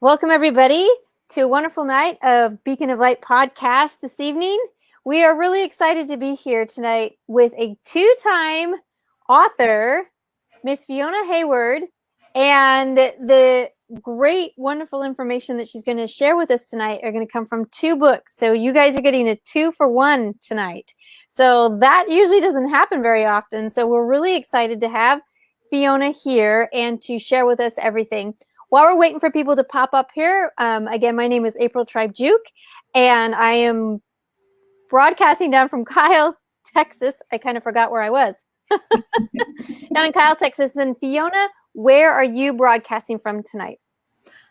Welcome, everybody, to a wonderful night of Beacon of Light podcast this evening. We are really excited to be here tonight with a two-time author, Miss Fiona Harewood, and the great, wonderful information that she's going to share with us tonight are going to come from two books. So you guys are getting a 2-for-1 tonight. So that usually doesn't happen very often. So we're really excited to have Fiona here and to share with us everything. While we're waiting for people to pop up here, again, my name is April Giauque, and I am broadcasting down from Kyle, Texas. I kind of forgot where I was. Down in Kyle, Texas. And Fiona, where are you broadcasting from tonight?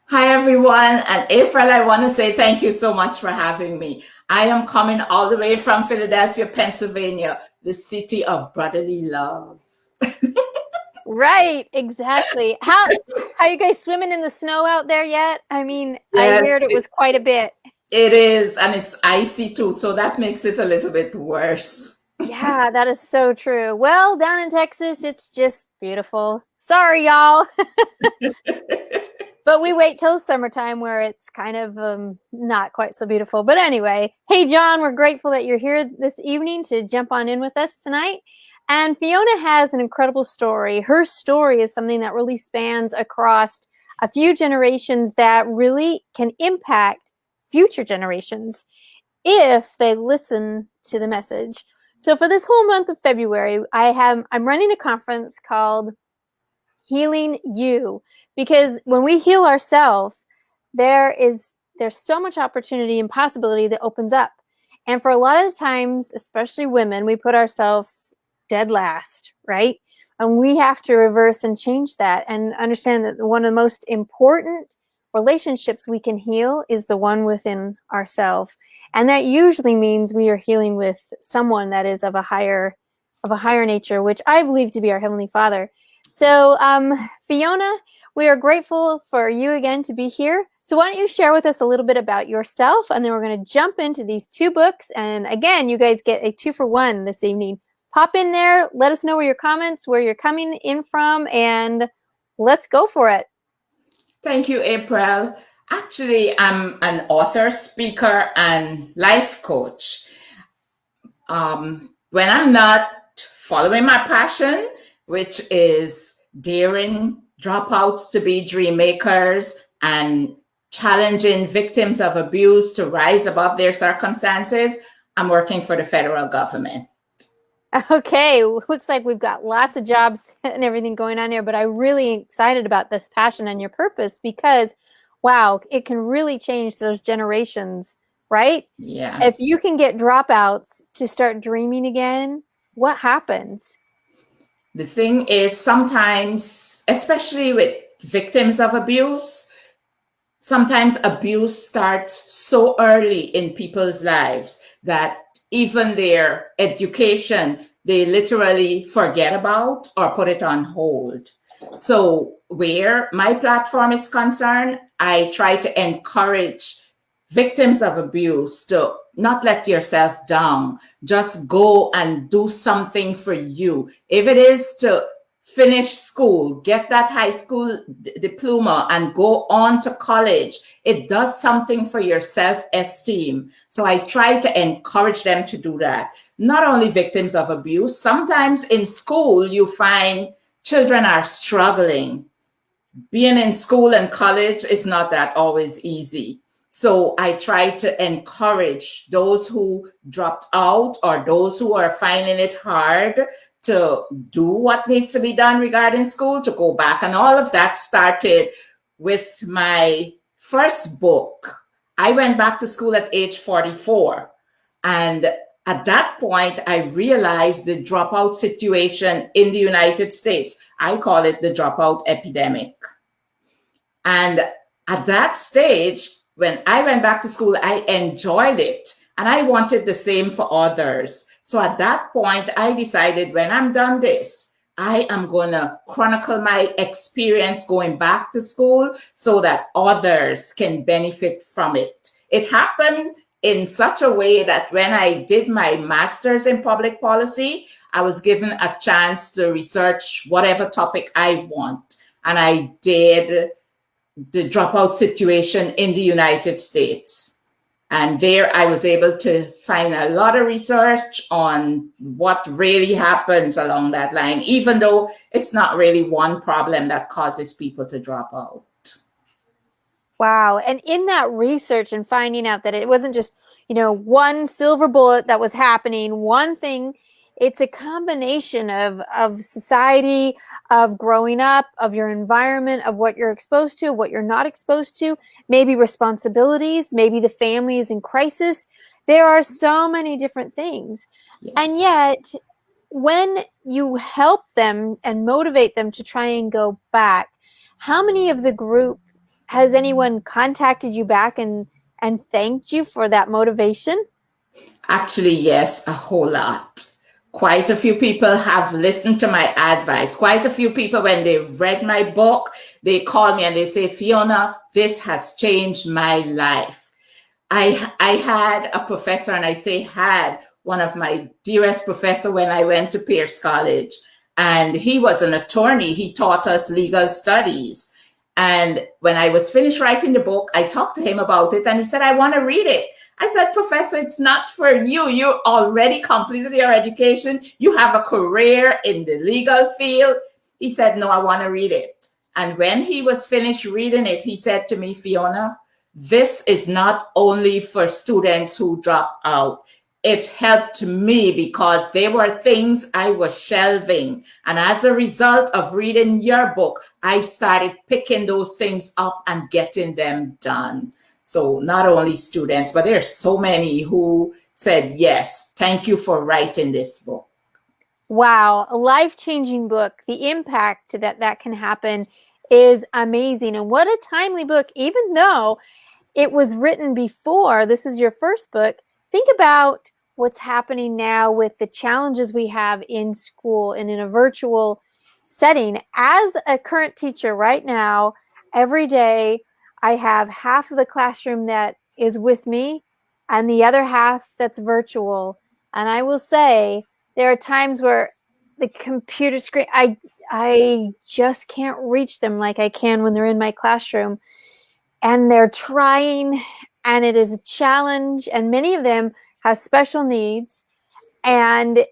Hi, everyone. And April, I want to say thank you so much for having me. I am coming all the way from Philadelphia, Pennsylvania, the city of brotherly love. Right, exactly. How you guys swimming in the snow out there yet? I mean, yes, I heard it was quite a bit. It is, and it's icy too, so that makes it a little bit worse. Yeah, that is so true. Well, down in Texas, it's just beautiful. Sorry, y'all. But we wait till summertime where it's kind of not quite so beautiful. But anyway, hey, John, we're grateful that you're here this evening to jump on in with us tonight. And Fiona has an incredible story. Her story is something that really spans across a few generations that really can impact future generations if they listen to the message. So for this whole month of February, I'm running a conference called Healing You, because when we heal ourselves, there's so much opportunity and possibility that opens up. And for a lot of the times, especially women, we put ourselves dead last, right? And we have to reverse and change that and understand that one of the most important relationships we can heal is the one within ourselves. And that usually means we are healing with someone that is of a higher nature, which I believe to be our Heavenly Father. So, Fiona, we are grateful for you again to be here. So why don't you share with us a little bit about yourself, and then we're going to jump into these two books. And again, you guys get a 2-for-1 this evening. Pop in there, let us know your comments, where you're coming in from, and let's go for it. Thank you, April. Actually, I'm an author, speaker, and life coach. When I'm not following my passion, which is daring dropouts to be dream makers and challenging victims of abuse to rise above their circumstances, I'm working for the federal government. Okay, looks like we've got lots of jobs and everything going on here, but I'm really excited about this passion and your purpose because, wow, it can really change those generations, right? Yeah. If you can get dropouts to start dreaming again, what happens? The thing is, sometimes, especially with victims of abuse, sometimes abuse starts so early in people's lives that even their education, they literally forget about or put it on hold. So where my platform is concerned, I try to encourage victims of abuse to not let yourself down. Just go and do something for you. If it is to finish school, get that high school diploma and go on to college, it does something for your self-esteem. So I try to encourage them to do that. Not only victims of abuse, sometimes in school you find children are struggling. Being in school and college is not that always easy. So I try to encourage those who dropped out or those who are finding it hard to do what needs to be done regarding school, to go back. And all of that started with my first book. I went back to school at age 44. And at that point, I realized the dropout situation in the United States. I call it the dropout epidemic. And at that stage, when I went back to school, I enjoyed it. And I wanted the same for others. So at that point, I decided when I'm done this, I am going to chronicle my experience going back to school so that others can benefit from it. It happened in such a way that when I did my master's in public policy, I was given a chance to research whatever topic I want. And I did the dropout situation in the United States. And there I was able to find a lot of research on what really happens along that line, even though it's not really one problem that causes people to drop out. Wow. And in that research and finding out that it wasn't just, one silver bullet that was happening, one thing, it's a combination of society, of growing up, of your environment, of what you're exposed to, what you're not exposed to, maybe responsibilities, maybe the family is in crisis. There are so many different things. Yes. And yet, when you help them and motivate them to try and go back, how many of the group has anyone contacted you back and thanked you for that motivation? Actually, yes, a whole lot. Quite a few people have listened to my advice. Quite a few people, when they read my book, they call me and they say, Fiona, this has changed my life. I had a professor, and I say had, one of my dearest professor when I went to Pierce College. And he was an attorney. He taught us legal studies. And when I was finished writing the book, I talked to him about it, and he said, I want to read it. I said, Professor, it's not for you. You already completed your education. You have a career in the legal field. He said, no, I want to read it. And when he was finished reading it, he said to me, Fiona, this is not only for students who drop out. It helped me because there were things I was shelving. And as a result of reading your book, I started picking those things up and getting them done. So not only students, but there's so many who said, yes, thank you for writing this book. Wow, a life-changing book. The impact that can happen is amazing. And what a timely book, even though it was written before this is your first book. Think about what's happening now with the challenges we have in school and in a virtual setting. As a current teacher right now, every day I have half of the classroom that is with me and the other half that's virtual. And I will say there are times where the computer screen, I just can't reach them like I can when they're in my classroom. And they're trying, and it is a challenge, and many of them have special needs. And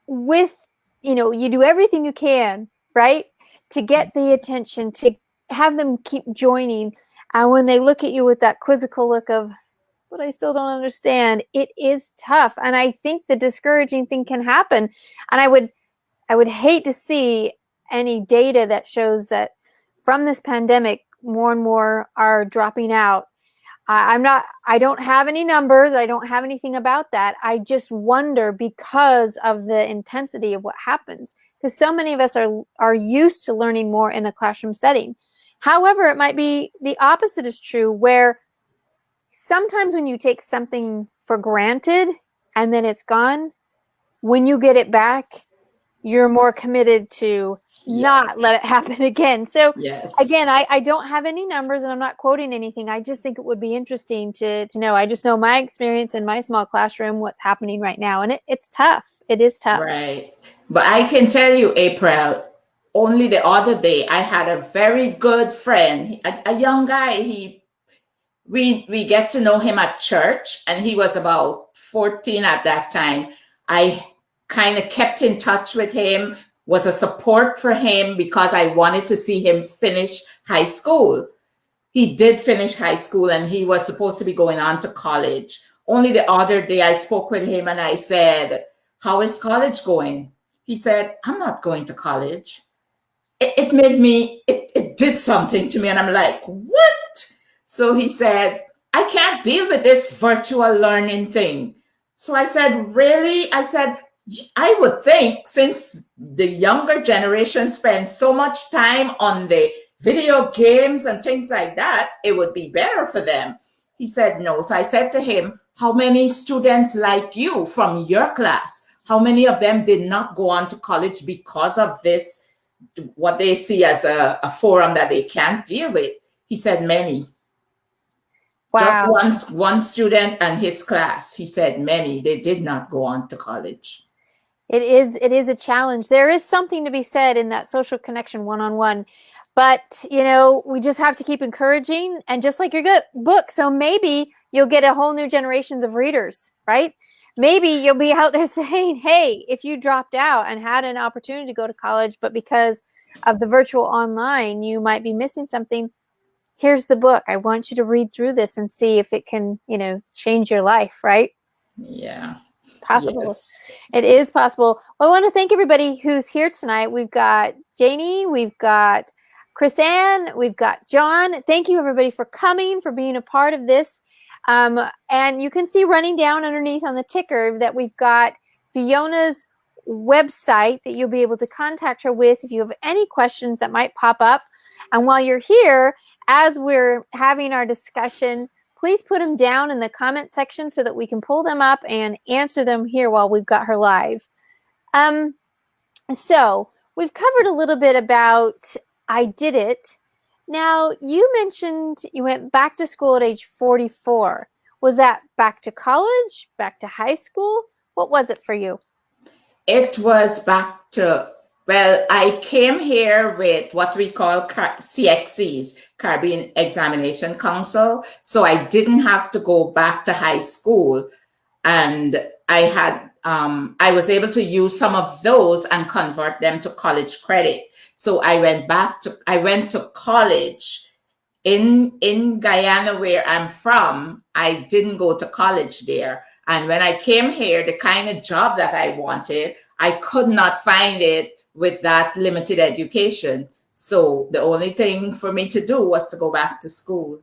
with, you do everything you can, right, to get the attention, to have them keep joining. And when they look at you with that quizzical look of, but I still don't understand, it is tough. And I think the discouraging thing can happen. And I would hate to see any data that shows that from this pandemic, more and more are dropping out. I don't have any numbers. I don't have anything about that. I just wonder because of the intensity of what happens, because so many of us are used to learning more in a classroom setting. However, it might be the opposite is true, where sometimes when you take something for granted and then it's gone, when you get it back, you're more committed to not let it happen again. So again, I don't have any numbers and I'm not quoting anything. I just think it would be interesting to know. I just know my experience in my small classroom, what's happening right now. And it's tough. It is tough. Right. But I can tell you, April, only the other day, I had a very good friend, a young guy. We get to know him at church, and he was about 14 at that time. I kind of kept in touch with him, was a support for him because I wanted to see him finish high school. He did finish high school and he was supposed to be going on to college. Only the other day I spoke with him and I said, how is college going? He said, I'm not going to college. It made me, it did something to me. And I'm like, what? So he said, I can't deal with this virtual learning thing. So I said, really? I said, I would think since the younger generation spends so much time on the video games and things like that, it would be better for them. He said no. So I said to him, how many students like you from your class, how many of them did not go on to college because of this, what they see as a forum that they can't deal with? He said many. Wow. Just one student and his class. He said many, they did not go on to college. It is a challenge. There is something to be said in that social connection one-on-one. But, we just have to keep encouraging, and just like your good book. So maybe you'll get a whole new generations of readers, right? Maybe you'll be out there saying, hey, if you dropped out and had an opportunity to go to college, but because of the virtual online, you might be missing something. Here's the book. I want you to read through this and see if it can, change your life, right? Yeah. It's possible. Yes. It is possible. Well, I want to thank everybody who's here tonight. We've got Janie, we've got Chris Ann, we've got John. Thank you, everybody, for coming, for being a part of this. And you can see running down underneath on the ticker that we've got Fiona's website that you'll be able to contact her with if you have any questions that might pop up. And while you're here, as we're having our discussion, please put them down in the comment section so that we can pull them up and answer them here while we've got her live. So we've covered a little bit about I did it. Now, you mentioned you went back to school at age 44. Was that back to college, back to high school? What was it for you? It was back to, well, I came here with what we call CXCs, Caribbean Examination Council. So I didn't have to go back to high school. And I was able to use some of those and convert them to college credit. So I went to college in Guyana, where I'm from. I didn't go to college there. And when I came here, the kind of job that I wanted, I could not find it with that limited education. So the only thing for me to do was to go back to school.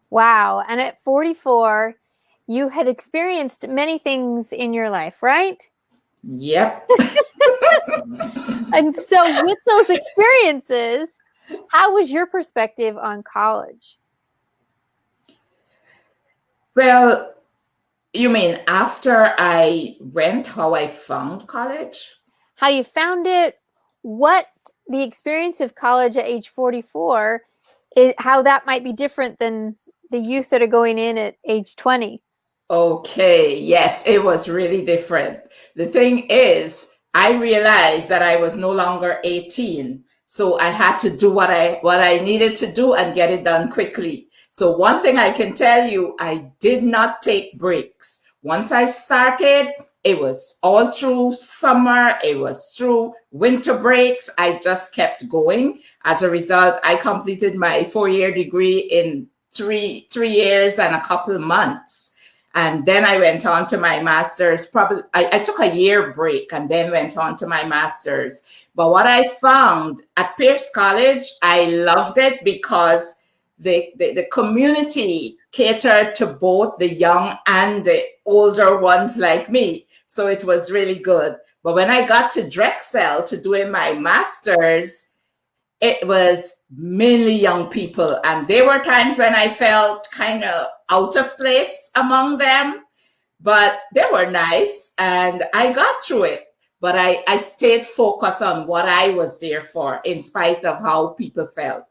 Wow. And at 44, you had experienced many things in your life, right? Yep. And so with those experiences, how was your perspective on college? Well, you mean after I went, how I found college? How you found it, what the experience of college at age 44, how that might be different than the youth that are going in at age 20. Okay, yes, it was really different. The thing is, I realized that I was no longer 18, so I had to do what I needed to do and get it done quickly. So one thing I can tell you, I did not take breaks. Once I started, it was all through summer, it was through winter breaks. I just kept going. As a result, I completed my 4-year degree in three years and a couple of months. And then I went on to my master's. I took a year break and then went on to my master's. But what I found at Pierce College, I loved it because the community catered to both the young and the older ones like me. So it was really good. But when I got to Drexel to doing my master's, it was mainly young people. And there were times when I felt kind of out of place among them, but they were nice and I got through it. But I stayed focused on what I was there for, in spite of how people felt.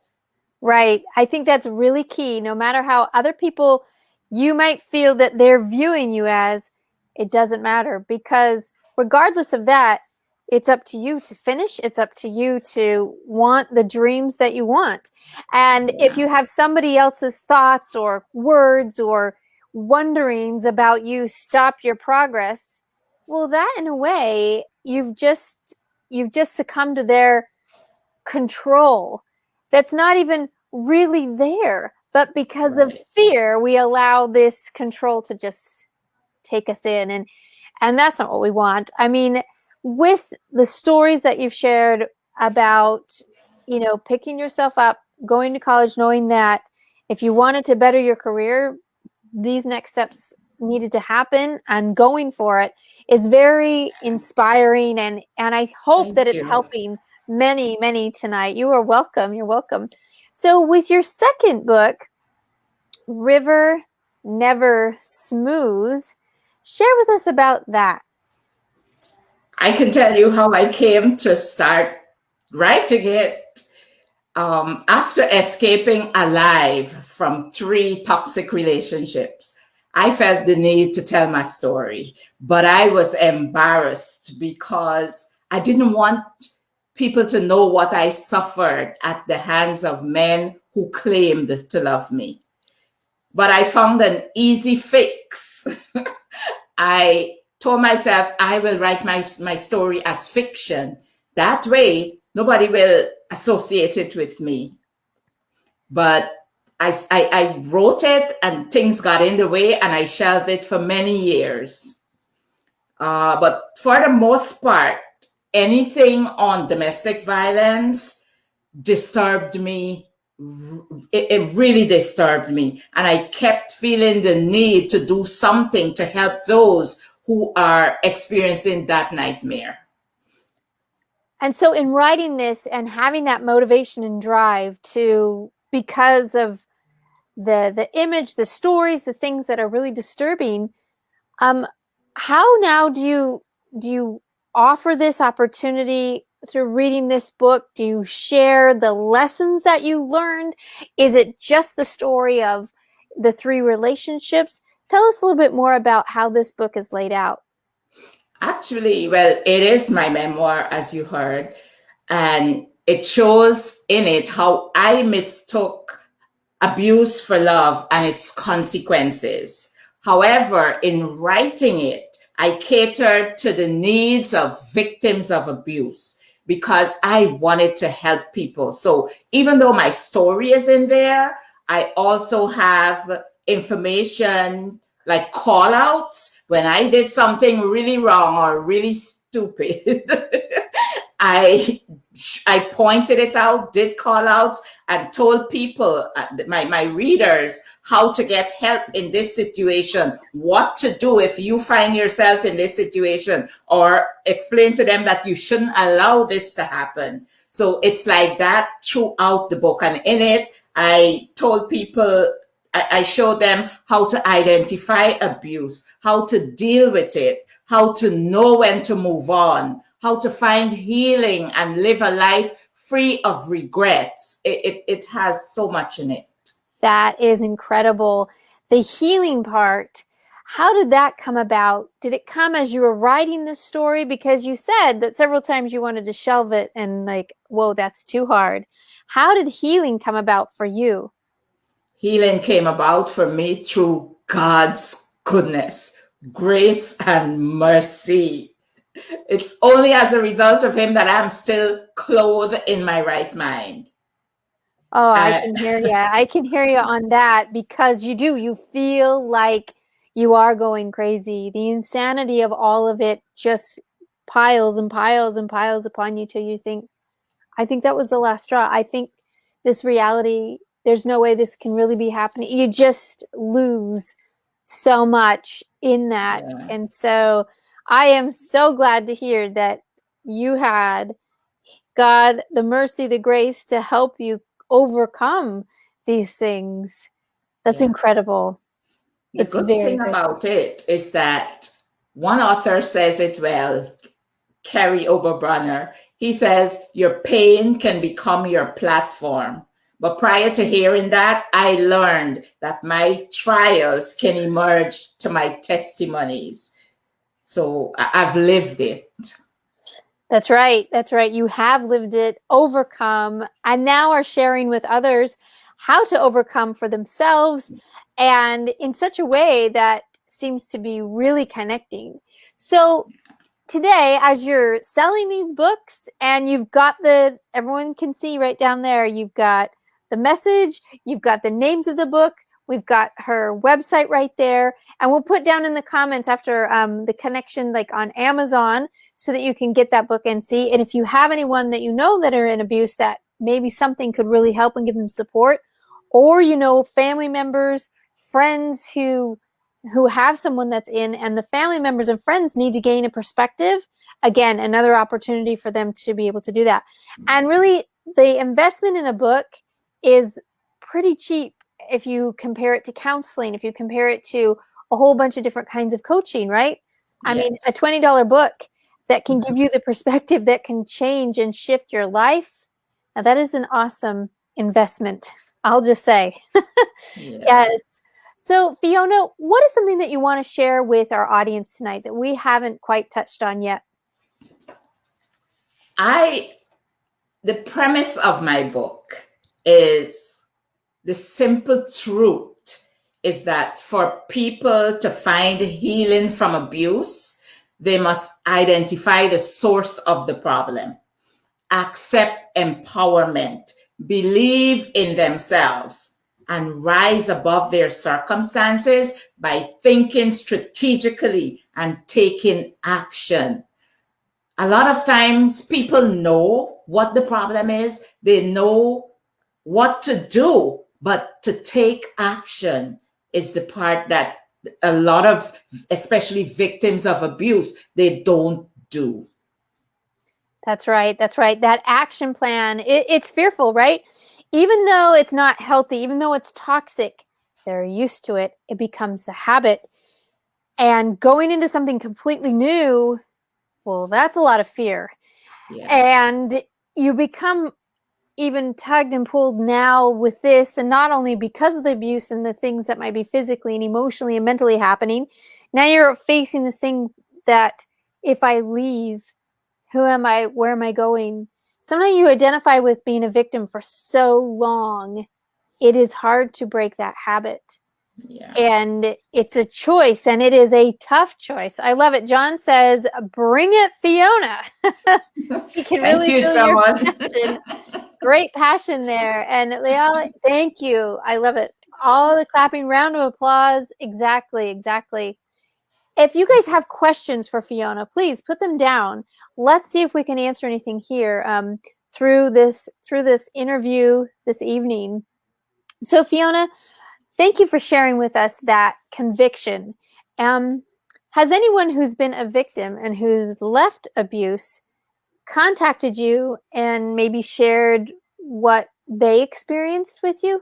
Right. I think that's really key. No matter how other people, you might feel that they're viewing you as, it doesn't matter, because regardless of that, it's up to you to finish. It's up to you to want the dreams that you want. And if you have somebody else's thoughts or words or wonderings about you stop your progress, well, that in a way, you've just succumbed to their control. That's not even really there. But because of fear, we allow this control to just take us in. And that's not what we want. I mean, with the stories that you've shared about, picking yourself up, going to college, knowing that if you wanted to better your career, these next steps needed to happen, and going for it is very inspiring. And I hope that it's helping many, many tonight. You are welcome. You're welcome. So with your second book, River Never Smooth, share with us about that. I can tell you how I came to start writing it. After escaping alive from 3 toxic relationships, I felt the need to tell my story, but I was embarrassed because I didn't want people to know what I suffered at the hands of men who claimed to love me. But I found an easy fix. I told myself I will write my story as fiction. That way, nobody will associate it with me. But I wrote it and things got in the way and I shelved it for many years. But for the most part, anything on domestic violence disturbed me. It really disturbed me. And I kept feeling the need to do something to help those who are experiencing that nightmare. And so in writing this and having that motivation and drive to, because of the image, the stories, the things that are really disturbing, how now do you offer this opportunity through reading this book? Do you share the lessons that you learned? Is it just the story of the 3 relationships? Tell us a little bit more about how this book is laid out. Actually, well, it is my memoir, as you heard, and it shows in it how I mistook abuse for love and its consequences. However, in writing it, I catered to the needs of victims of abuse because I wanted to help people. So even though my story is in there, I also have information like call outs when I did something really wrong or really stupid. I pointed it out, did call outs, and told people, my readers, how to get help in this situation, what to do if you find yourself in this situation, or explain to them that you shouldn't allow this to happen. So it's like that throughout the book. And in it, I told people, I showed them how to identify abuse, how to deal with it, how to know when to move on, how to find healing and live a life free of regrets. It has so much in it. That is incredible. The healing part, how did that come about? Did it come as you were writing this story? Because you said that several times you wanted to shelve it and like, whoa, that's too hard. How did healing come about for you? Healing came about for me through God's goodness, grace, and mercy. It's only as a result of him that I'm still clothed in my right mind. Oh, I can hear you. I can hear you on that because you feel like you are going crazy. The insanity of all of it just piles and piles and piles upon you till you think, I think that was the last straw. I think this reality, there's no way this can really be happening. You just lose so much in that. Yeah. And so I am so glad to hear that you had God, the mercy, the grace to help you overcome these things. That's incredible. The It's good very thing good. about it is that one author says it well, Kerry Oberbrunner. He says, your pain can become your platform. But prior to hearing that, I learned that my trials can emerge to my testimonies. So I've lived it. That's right. That's right. You have lived it, overcome, and now are sharing with others how to overcome for themselves and in such a way that seems to be really connecting. So today, as you're selling these books and you've got everyone can see right down there, you've got the message, you've got the names of the book, we've got her website right there, and we'll put down in the comments after the connection, like on Amazon, so that you can get that book and see. And if you have anyone that you know that are in abuse that maybe something could really help and give them support, or family members, friends who have someone that's in, and the family members and friends need to gain a perspective, again, another opportunity for them to be able to do that. And really, the investment in a book is pretty cheap if you compare it to counseling, if you compare it to a whole bunch of different kinds of coaching, right? I mean, a $20 book that can give you the perspective that can change and shift your life. Now, that is an awesome investment, I'll just say. Yes. So, Fiona, what is something that you want to share with our audience tonight that we haven't quite touched on yet? I the premise of my book is the simple truth is that for people to find healing from abuse, they must identify the source of the problem, accept empowerment, believe in themselves, and rise above their circumstances by thinking strategically and taking action. A lot of times people know what the problem is, they know what to do, but to take action is the part that a lot of, especially victims of abuse, they don't do. That's right. That's right. That action plan, it's fearful, right? Even though it's not healthy, even though it's toxic, they're used to it. It becomes the habit. And going into something completely new, well, that's a lot of fear. Yeah. And you become even tugged and pulled now with this, and not only because of the abuse and the things that might be physically and emotionally and mentally happening, now you're facing this thing that if I leave, who am I? Where am I going? Sometimes you identify with being a victim for so long, it is hard to break that habit. Yeah. And it's a choice, and it is a tough choice. I love it. John says, bring it, Fiona. You can really feel your passion. Great passion there. And Leal, thank you. I love it. All the clapping, round of applause. Exactly, exactly. If you guys have questions for Fiona, please put them down. Let's see if we can answer anything here through this interview this evening. So Fiona, thank you for sharing with us that conviction. Has anyone who's been a victim and who's left abuse contacted you and maybe shared what they experienced with you?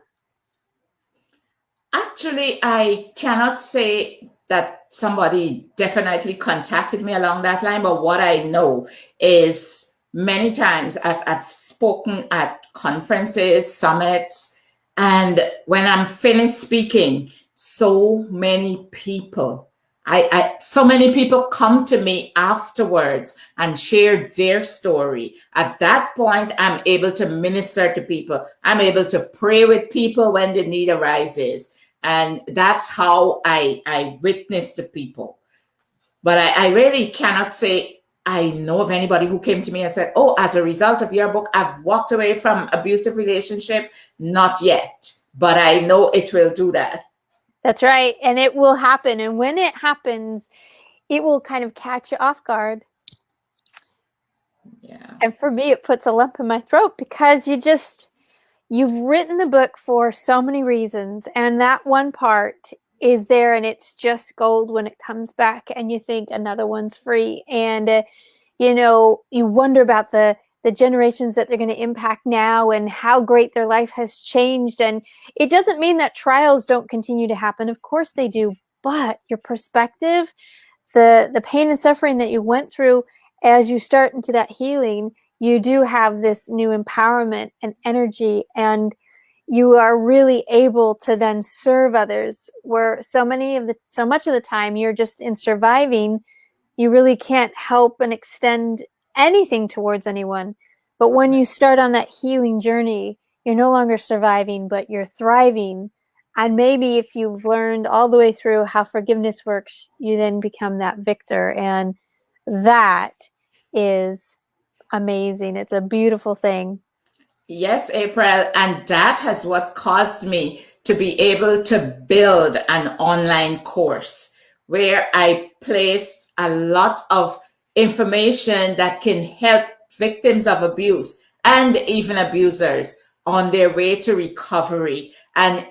Actually, I cannot say that somebody definitely contacted me along that line, but what I know is many times I've spoken at conferences, summits, and when I'm finished speaking, so many people so many people come to me afterwards and share their story. At that point, I'm able to minister to people. I'm able to pray with people when the need arises. And that's how I witness to people. But I really cannot say I know of anybody who came to me and said, oh, as a result of your book, I've walked away from abusive relationship. Not yet, but I know it will do that. That's right. And it will happen. And when it happens, it will kind of catch you off guard. Yeah. And for me, it puts a lump in my throat because you've written the book for so many reasons. And that one part is there and it's just gold when it comes back and you think another one's free. And, you wonder about the generations that they're going to impact now and how great their life has changed. And it doesn't mean that trials don't continue to happen. Of course they do. But your perspective, the pain and suffering that you went through as you start into that healing, you do have this new empowerment and energy, and you are really able to then serve others, where so much of the time you're just in surviving. You really can't help and extend anything towards anyone. But when you start on that healing journey, you're no longer surviving, but you're thriving. And maybe if you've learned all the way through how forgiveness works, you then become that victor. And that is amazing. It's a beautiful thing. Yes, April. And that has what caused me to be able to build an online course where I placed a lot of information that can help victims of abuse and even abusers on their way to recovery. And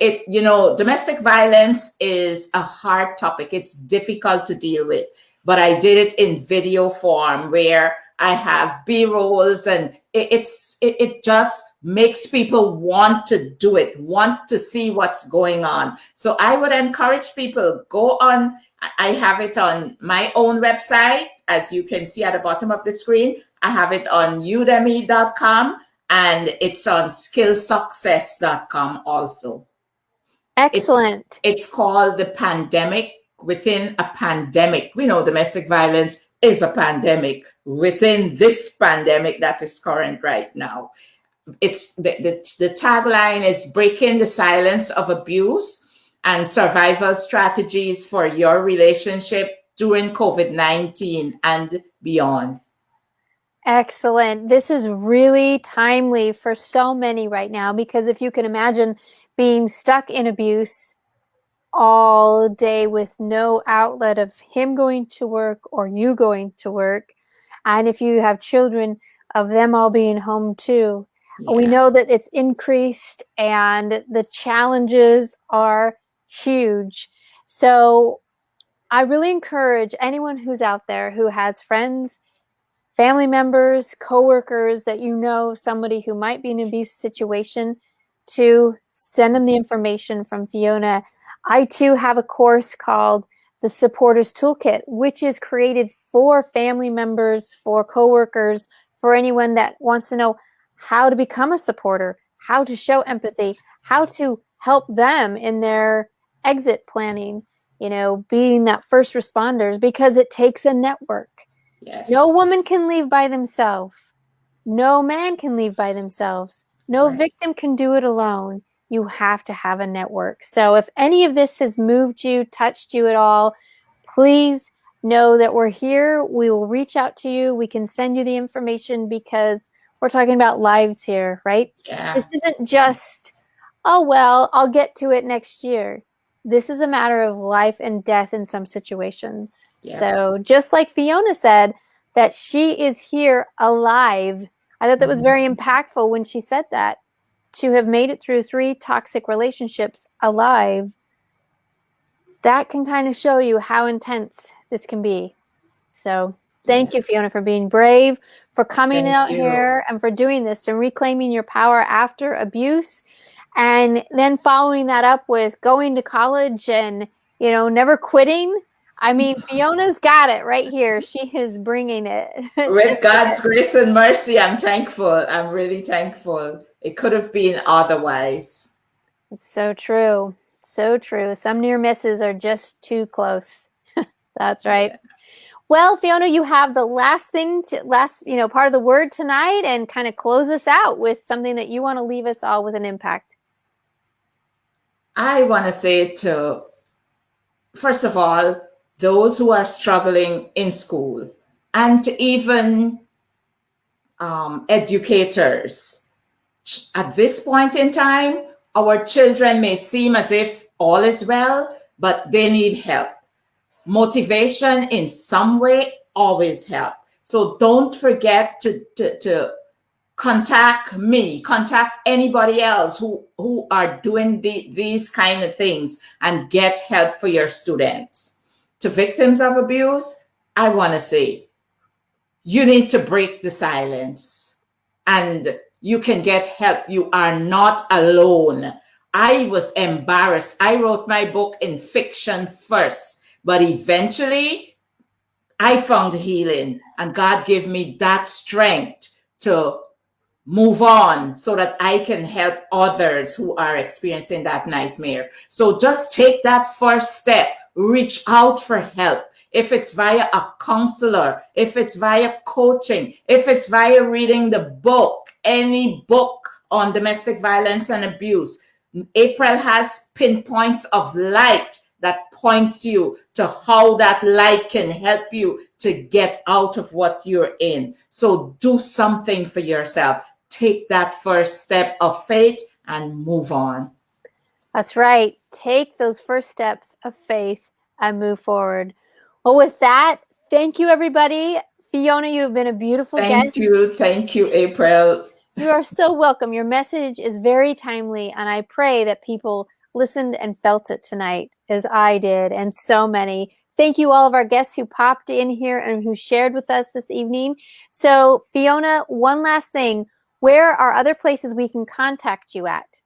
domestic violence is a hard topic. It's difficult to deal with, but I did it in video form where I have B-rolls, and it just makes people want to do it, want to see what's going on. So I would encourage people, go on. I have it on my own website, as you can see at the bottom of the screen. I have it on udemy.com, and it's on skillsuccess.com also. Excellent. It's called The Pandemic Within a Pandemic. We know domestic violence is a pandemic, within this pandemic that is current right now. It's the tagline is breaking the silence of abuse and survival strategies for your relationship during COVID-19 and beyond. Excellent. This is really timely for so many right now, because if you can imagine being stuck in abuse all day with no outlet of him going to work or you going to work, and if you have children, of them all being home too. We know that it's increased and the challenges are huge. So I really encourage anyone who's out there who has friends, family members, coworkers that you know somebody who might be in an abusive situation, to send them the information from Fiona. I too have a course called the Supporters Toolkit, which is created for family members, for coworkers, for anyone that wants to know how to become a supporter, how to show empathy, how to help them in their exit planning, being that first responders, because it takes a network. Yes. No woman can leave by themselves. No man can leave by themselves. No victim can do it alone. You have to have a network. So if any of this has moved you, touched you at all, please know that we're here. We will reach out to you. We can send you the information, because we're talking about lives here, right? Yeah. This isn't just, oh, well, I'll get to it next year. This is a matter of life and death in some situations. Yeah. So just like Fiona said, that she is here alive. I thought that was very impactful when she said that. To have made it through 3 toxic relationships alive, that can kind of show you how intense this can be. So thank you, Fiona, for being brave, for coming out here and for doing this and reclaiming your power after abuse. And then following that up with going to college and, never quitting. I mean, Fiona's got it right here. She is bringing it. With God's grace and mercy, I'm thankful. I'm really thankful. It could have been otherwise. It's so true. So true. Some near misses are just too close. That's right. Yeah. Well, Fiona, you have the last part of the word tonight, and kind of close us out with something that you want to leave us all with an impact. I want to say to, first of all, those who are struggling in school, and to even educators. At this point in time, our children may seem as if all is well, but they need help. Motivation in some way always helps. So don't forget to contact me, contact anybody else who are doing these kind of things, and get help for your students. To victims of abuse, I want to say, you need to break the silence, and you can get help. You are not alone. I was embarrassed. I wrote my book in fiction first, but eventually I found healing, and God gave me that strength to move on so that I can help others who are experiencing that nightmare. So just take that first step, reach out for help. If it's via a counselor, if it's via coaching, if it's via reading the book, any book on domestic violence and abuse. April has pinpoints of light that points you to how that light can help you to get out of what you're in. So do something for yourself. Take that first step of faith and move on. That's right. Take those first steps of faith and move forward. Well, with that, thank you, everybody. Fiona, you have been a beautiful guest. Thank you, April. You are so welcome. Your message is very timely, and I pray that people listened and felt it tonight, as I did, and so many. Thank you, all of our guests who popped in here and who shared with us this evening. So, Fiona, one last thing. Where are other places we can contact you at?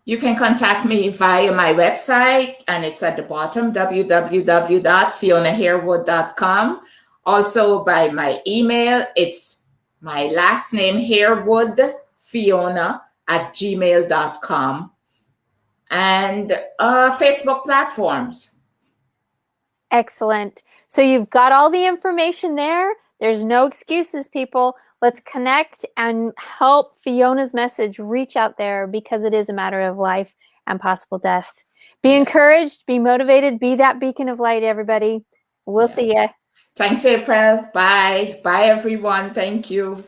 You can contact me via my website, and it's at the bottom, www.fionaharewood.com. Also by my email, it's my last name, harewoodfiona@gmail.com. And Facebook platforms. Excellent. So you've got all the information there. There's no excuses, people. Let's connect and help Fiona's message reach out there, because it is a matter of life and possible death. Be encouraged, be motivated, be that beacon of light, everybody. We'll see ya. Thanks, April. Bye. Bye, everyone. Thank you.